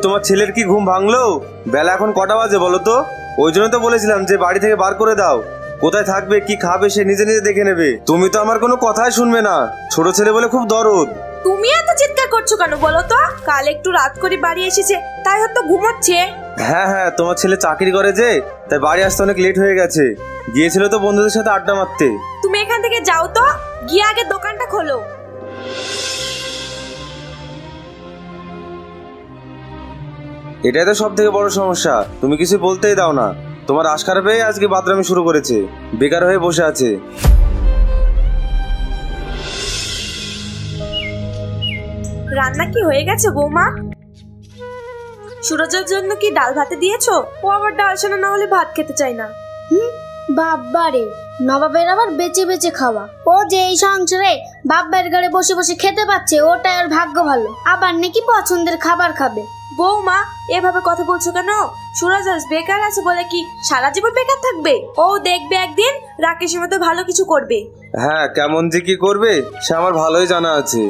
তোমার ছেলের কি ঘুম ভাঙলো? বেলা এখন কটা বাজে বলো তো? ওই জন্য তো বলেছিলাম যে বাড়ি থেকে বার করে দাও। কোথায় থাকবে কি খাবে সে নিজে নিজে দেখে নেবে। তুমি তো আমার কোনো কথাই শুনবে না। ছোট ছেলে বলে খুব দরদ। তুমি এত চিৎকার করছো কেন বলো তো? কাল একটু রাত করে বাড়ি এসেছে, তাই হয়তো ঘুমোচ্ছে। হ্যাঁ হ্যাঁ, তোমার ছেলে চাকরি করে যে, তাই বাড়ি আসতে অনেক লেট হয়ে গেছে। গিয়েছিল তো বন্ধুদের সাথে আড্ডা মারতে। তুমি এখান থেকে যাও তো, গিয়ে আগে দোকানটা খোলো। এটাই তো সব থেকে বড় সমস্যা, তুমি কিছু বলতেই দাও না। তোমার আশকারা পেয়ে আজকে বাদরামি শুরু করেছে, বেকার হয়ে বসে আছে। রান্না কি হয়ে গেছে বৌমা? সুরজের জন্য কি ডাল ভাতে দিয়েছো? ও আবার ডাল সানা না হলে ভাত খেতে চায় না। বাবারে, নবাবের আবার বেঁচে বেঁচে খাওয়া। ও যে এই সংসারে বাবার ঘরে বসে বসে খেতে পাচ্ছে, ওটাই ওর ভাগ্য ভালো। আবার নাকি পছন্দের খাবার খাবে। বৌমা এভাবে কথা বলছো কেন? সুরজ আজ বেকার আছে বলে কি সারা জীবন বেকার থাকবে? ও দেখবে একদিন রাকেশের মতো ভালো কিছু করবে। হ্যাঁ, কেমন যে কি করবে সে আমার ভালোই জানা আছে।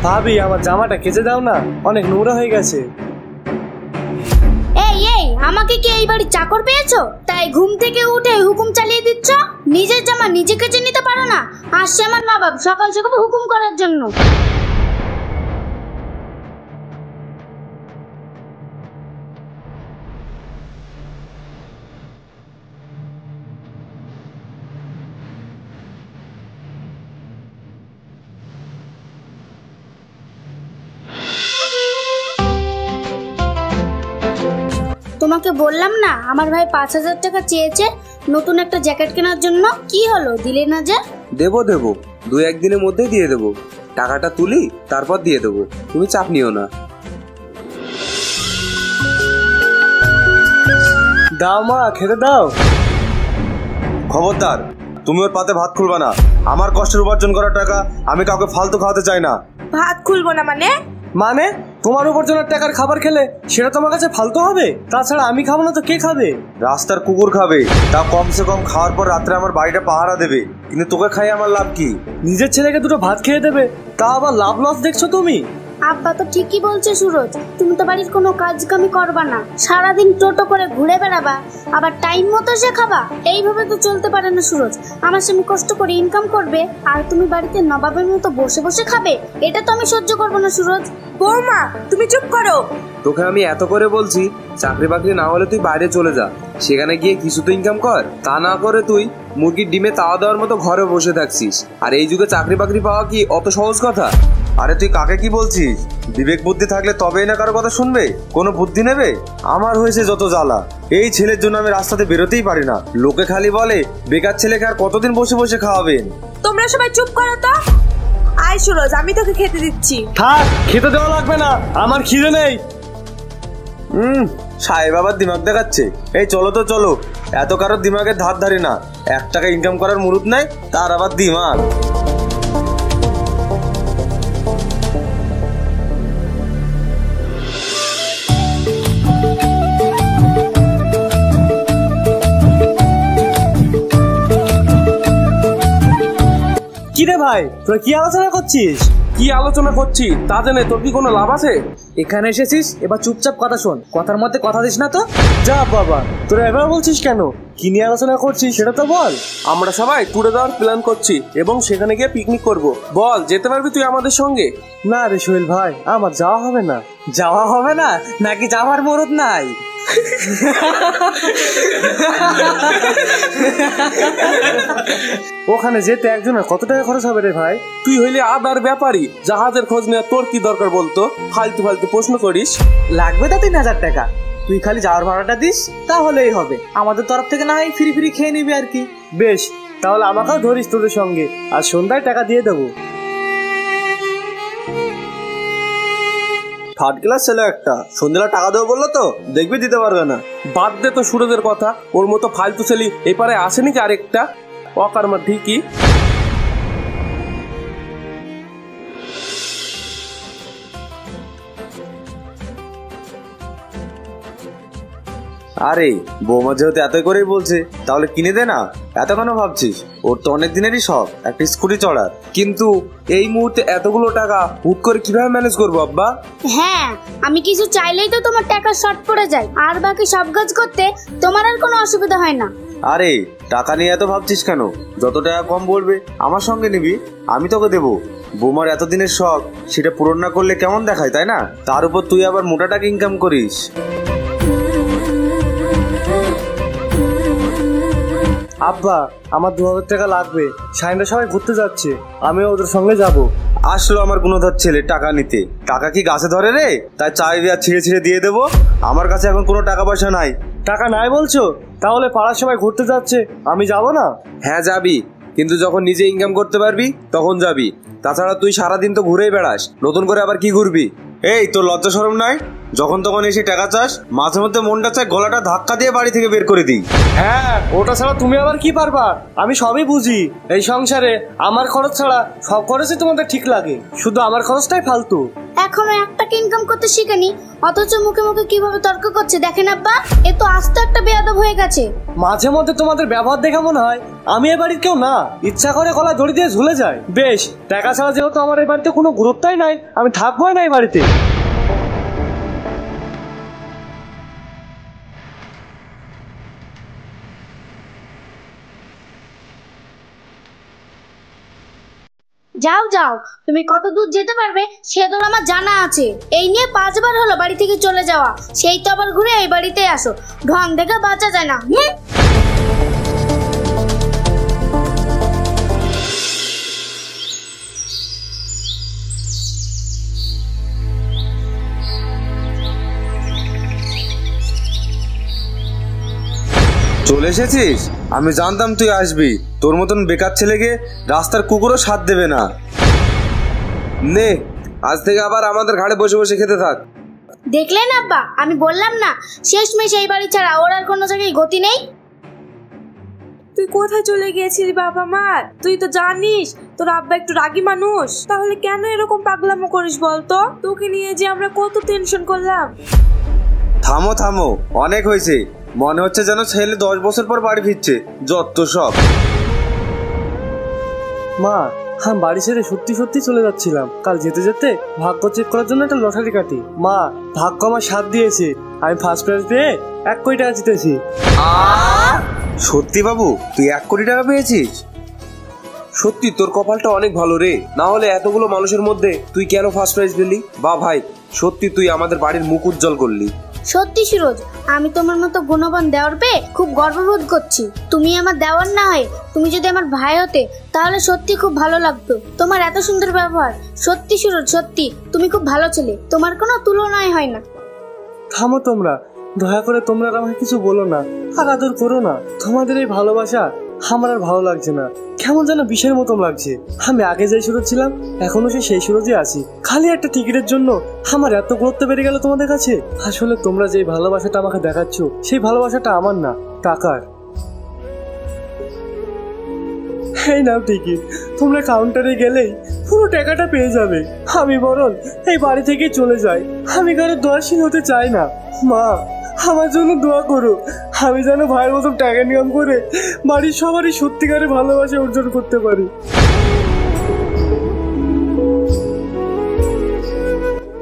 ভাবি, আমার জামাটা কেচে দাও না, অনেক নোংরা হয়ে গেছে। এই এই, আমাকে কি এই বাড়ির চাকর পেয়েছো? তাই ঘুম থেকে উঠে হুকুম চালিয়ে দিচ্ছ? নিজের জামা নিজে কেচে নিতে পারো না? আসছে আমার নবাব সকাল সকাল হুকুম করার জন্য। তোমাকে বললাম না আমার ভাই 5,000 টাকা চেয়েছে নতুন একটা জ্যাকেট কেনার জন্য? কি হলো, দিলে না যে? দেবো 2-1 দিনের মধ্যেই দিয়ে দেবো। টাকাটা তুলি তারপর দিয়ে দেবো, তুমি চাপ নিও না। দাও মা, খেতে দাও। খবরদার, তুমি ওর পাতে ভাত খুলবা না। আমার কষ্টের উপার্জন করা টাকা আমি কাউকে ফালতু খাওয়াতে চাই না। ভাত খুলবো না মানে? মানে তোমার উপার্জনের টাকার খাবার খেলে সেটা তোমার কাছে ফালতু হবে? তাছাড়া আমি খাবো না তো কে খাবে? রাস্তার কুকুর খাবে, তা কমসে কম খাওয়ার পর রাত্রে আমার বাড়িটা পাহারা দেবে। কিন্তু তোকে খাই আমার লাভ কি? নিজের ছেলেকে দুটো ভাত খেয়ে দেবে, তা আবার লাভ লস দেখছো তুমি? আব্বা তো ঠিকই বলছে সুরজ, তুমি তো বাড়ির কোনো কাজ কামি করবা না, সারাদিন টোটো করে ঘুরে বেড়াবা, আবার টাইম মতো এসে খাবা। এইভাবে তো চলতে পারে না সুরজ। আমার স্বামী কষ্ট করে ইনকাম করবে আর তুমি বাড়িতে নবাবের মতো বসে বসে খাবে, এটা তো আমি সহ্য করবো না সুরজ। বৌমা তুমি চুপ করো। তোকে আমি এত করে বলছি, চাকরি বাকরি না হলে তুই বাইরে চলে যা, সেখানে গিয়ে কিছু তো ইনকাম কর। তা না করে তুই মুরগির ডিমে তাওয়া দেওয়ার মতো ঘরে বসে থাকছিস। আর এই যুগে চাকরি বাকরি পাওয়া কি অত সহজ কথা? আরে তুই কাকে কি বলছিস? বিবেক বুদ্ধি থাকলে তবেই না কারো কথা শুনবে, কোনো বুদ্ধি নেবে? আমার হয়েছে যত জ্বালা, এই ছেলের জন্য আমি রাস্তাতে বেরোতেই পারি না। লোকে খালি বলে বেকার ছেলেকে আর কতদিন বসে বসে খাওয়াবেন। তোমরা সবাই চুপ করো তো। আয় সুরজ, আমি তোকে খেতে দিচ্ছি। থাক, খেতে দেওয়া লাগবে না, আমার খিদে নেই। সাহেব আবার দিমাগ দেখাচ্ছে। এই চলো তো চলো, এত কারোর দিমাগের ধার ধারি না। 1 টাকা ইনকাম করার মুরুদ নাই, তার আবার দিমাগ। কি রে ভাই, তোরা কি আলোচনা করছিস? কি আলোচনা করছি তা জেনে তোর কি কোনো লাভ আছে? এখানে এসেছিস, এবার চুপচাপ কথা শোন, কথার মধ্যে কথা দিস না তো। যা বাবা, তোরা এবার বলছিস কেন? কি নিয়ে আলোচনা করছিস সেটা তো বল। আমরা সবাই ট্যুরে যাওয়ার প্ল্যান করছি এবং সেখানে গিয়ে পিকনিক করব। বল, যেতে পারবি তুই আমাদের সঙ্গে? না রে সোহেল ভাই, আমার যাওয়া হবে না। যাওয়া হবে না নাকি যাওয়ার মরদ নাই? ওখানে যেতে একজনের কত টাকা খরচ হবে রে ভাই? তুই হইলে আদার ব্যাপারী, জাহাজের খোঁজ নেওয়া তোর কি দরকার বলতো? ফালতু ফালতু প্রশ্ন করিস। লাগবে তা 3,000 টাকা, তুই খালি যাওয়ার ভাড়াটা দিস তাহলেই হবে। আমাদের তরফ থেকে না হয় ফ্রি ফ্রি খেয়ে নিবি আর কি। বেশ, তাহলে আমাকেও ধরিস তোদের সঙ্গে, আর সন্ধ্যায় টাকা দিয়ে দেবো। থার্ড ক্লাস ছেলে একটা, সন্ধ্যেলা টাকা দেবো বললো তো দেখবি দিতে পারবে না। বাদ দে তো সুরজের কথা, ওর মতো ফালতু ছেলে এপারে আসেনি কি আরেকটা? অকর্মা ঠিকই। আরে বৌমা যেহেতু এতই করেই বলছে তাহলে কিনে দে না, এত কেন ভাবছিস? ওর তো অনেক দিনেরই শখ একটা স্কুটি চড়ার। কিন্তু এই মুহূর্তে এতগুলো টাকা হুট করে কিভাবে ম্যানেজ করবো আব্বা? হ্যাঁ, আমি কিছু চাইলেই তো তোমার টাকা শর্ট পড়ে যায়, আর বাকি সব কাজ করতে তোমার আর কোনো অসুবিধা হয় না। আরে টাকা নিয়ে এত ভাবছিস কেন? যত টাকা কম পড়বে আমার সঙ্গে নিবি, আমি তোকে দেবো। বৌমার এতদিনের শখ সেটা পূরণ না করলে কেমন দেখায়, তাই না? তার উপর তুই আবার মোটা টাকা ইনকাম করিস। আব্বা, আমার 2000 টাকা লাগবে। সাইনরা সবাই ঘুরতে যাচ্ছে, আমি ওদের সঙ্গে যাব। আসলো আমার গুণধর ছেলে টাকা নিতে। টাকা কি গাছে ধরে রে? তাই চাইবি আর ছিঁড়ে ছিঁড়ে দিয়ে দেবো? আমার কাছে এখন কোনো টাকা পয়সা নাই। টাকা নাই বলছো? তাহলে পাড়ার সবাই ঘুরতে যাচ্ছে, আমি যাব না? হ্যাঁ যাবি, কিন্তু যখন নিজে ইনকাম করতে পারবি তখন যাবি। তাছাড়া তুই সারাদিন তো ঘুরেই বেড়াস, নতুন করে আবার কি ঘুরবি? এই তোর লজ্জা শরম নাই? যখন তখন এসে টাকা চাস, মাঝে মধ্যে মনটা চায় গলাটা ধাক্কা দিয়ে বাড়ি থেকে বের করে দিই। হ্যাঁ, ওটা ছাড়া তুমি আবার কি পারবা? আমি সবই বুঝি। এই সংসারে আমার খরচ ছাড়া সব খরচই তোমাদের ঠিক লাগে, শুধু আমার খরচটাই ফালতু। এখনো একটা ইনকাম করতে শিখেনি, অথচ মুখে মুখে কিভাবে তর্ক করছে দেখেন আব্বা। এ তো আস্ত একটা বেয়াদব হয়ে গেছে। মাঝে মধ্যে তোমাদের ব্যবহার দেখে মনে হয় আমি এ বাড়ির কেউ না, ইচ্ছা করে গলায় দড়ি দিয়ে ঝুলে যায়। বেশ, টাকা ছাড়া যেহেতু আমার এই বাড়িতে কোনো গুরুত্বই নাই, আমি থাকবোই না এই বাড়িতে। যাও যাও, তুমি কত দূর যেতে পারবে সে দূর আমার জানা আছে। এই নিয়ে 5 বার হলো বাড়ি থেকে চলে যাওয়া, সেই তো আবার ঘুরে এই বাড়িতে আসো। ঢং দেখে বাঁচা যায় না। চলে এসেছিস? আমি জানতাম তুই আসবি। তোর মতন বেকার ছেলেকে রাস্তার কুকুরও সাথ দেবে না। নে, আজ থেকে আবার আমাদের ঘাড়ে বসে বসে খেতে থাক। দেখলেন আব্বা, আমি বললাম না শেষমেশ এই বাড়ি ছাড়া ওর আর কোনো জায়গায় গতি নেই। তুই কোথায় চলে গিয়েছিলি বাবা মার? তুই তো জানিস তোর আব্বা একটু রাগী মানুষ, তাহলে কেন এরকম পাগলামো করিস বলতো? তোকে নিয়ে যে আমরা কত টেনশন করলাম। থামো থামো, অনেক হয়েছে। মনে হচ্ছে যেন ছেলে 10 বছর পর বাড়ি ফিরছে। যত সব। মা, আমি বাড়ি ছেড়ে সত্যি সত্যি চলে যাচ্ছিলাম। কাল যেতে যেতে ভাগ্য চেক করার জন্য একটা লটারি কাটি। মা, ভাগ্য আমার সাথ দিয়েছে, আমি ফার্স্ট প্রাইজ পেয়ে 1 কোটি টাকা জিতেছি। সত্যি বাবু, তুই 1 কোটি টাকা পেয়েছিস? সত্যি তোর কপালটা অনেক ভালো রে, না হলে এতগুলো মানুষের মধ্যে তুই কেন ফার্স্ট প্রাইজ পেলি? বা ভাই, সত্যি তুই আমাদের বাড়ির মুখ উজ্জ্বল করলি। সত্যি সুরজ, আমি তোমার মতো গুণবান দেওয়ার পেয়ে খুব গর্ববোধ করছি। তুমি আমার দেওয়ার না হয় তুমি যদি আমার ভাই হতে তাহলে সত্যি খুব ভালো লাগতো। তোমার এত সুন্দর ব্যবহার, সত্যি সুরজ, সত্যি তুমি খুব ভালো ছেলে, তোমার কোনো তুলনাই হয় না। থামো তোমরা, দয়া করে তোমরা আমাকে কিছু বলো না, আর আদর করো না। তোমাদের এই ভালোবাসা আমার আর ভালো লাগছে না, কেমন যেন বিষের মতন লাগছে। আমি আগে যে সুরজ ছিলাম এখনো সেই সুরজে আছি। খালি একটা টিকিটের জন্য আমার এত গুরুত্ব বেড়ে গেল তোমাদের কাছে। আসলে তোমরা যে ভালোবাসাটা আমাকে দেখাচ্ছ সেই ভালোবাসাটা আমার না, টাকার। এই নাও টিকিট, তোমরা কাউন্টারে গেলেই পুরো টাকাটা পেয়ে যাবে। আমি বরং এই বাড়ি থেকে চলে যাই, আমি কারো দোয়াশীল হতে চাই না। মা, আমার জন্য দোয়া করো, আমি যেন ভাইয়ের মতো টাকা নিয়ম করে বাড়ির সবারই সত্যিকারের ভালোবাসা অর্জন করতে পারি।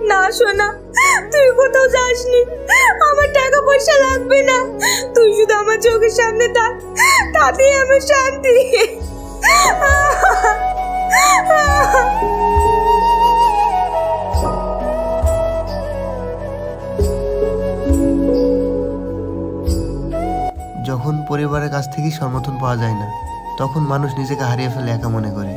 না সোনা, তুই কোথাও যাসনি, আমার টাকা পয়সা লাগবে না। তুই শুধু আমার চোখের সামনে থাক, তাতেই আমার শান্তি। যখন পরিবারের কাছ থেকেই সমর্থন পাওয়া যায় না, তখন মানুষ নিজেকে হারিয়ে ফেলে একা মনে করে।